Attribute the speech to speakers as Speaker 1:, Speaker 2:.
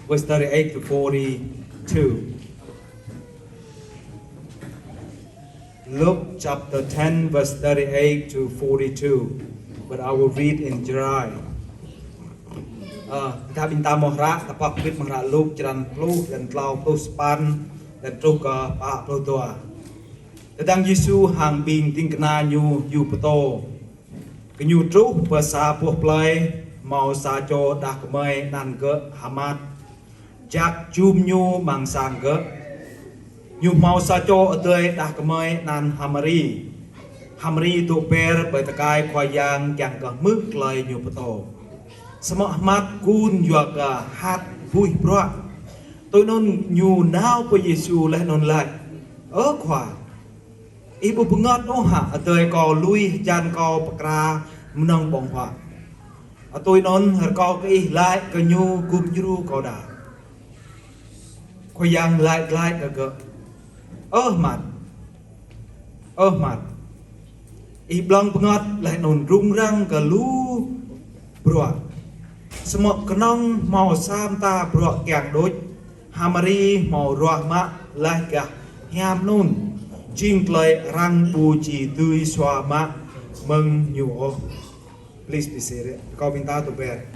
Speaker 1: verse 38 to 42. Luke chapter 10 verse 38 to 42. But I will read in Jerai. ថាបិណ្តាមរៈតបគិតមរៈលោកចរន្តភ្លុះdan tlau plus pan dan terus ke pak protua. Tentang Yesus hang bing tingkena nyu yu peto. Kenyu terus bahasa puh plai mau sajo dah kemai nan ke hamat. Jak jum nyu mangsang ke. Nyu mau sajo atoi dah kemai nan hamari. Hamari tu per bertekai khoyang yang ke mực lai nyu peto. Semangat kun juga hat vui bro. Tôi non nyu nao po Yesu leh non lai. Khwa. Ibu bengat ha atoi ko lui jan ko pakra menang bong hwa. Atoi non har ko ke lai ke nyu kum juru ko da. Khoyang lai ke. Mat. Iblang bengat leh non rung rang ke lu bro. Semua kenong mau samta bro yang doj hamari mau rahma lah gah hiam nun jing klai rang puji tui suama meng nyu. Please be seated. Kau minta to bear.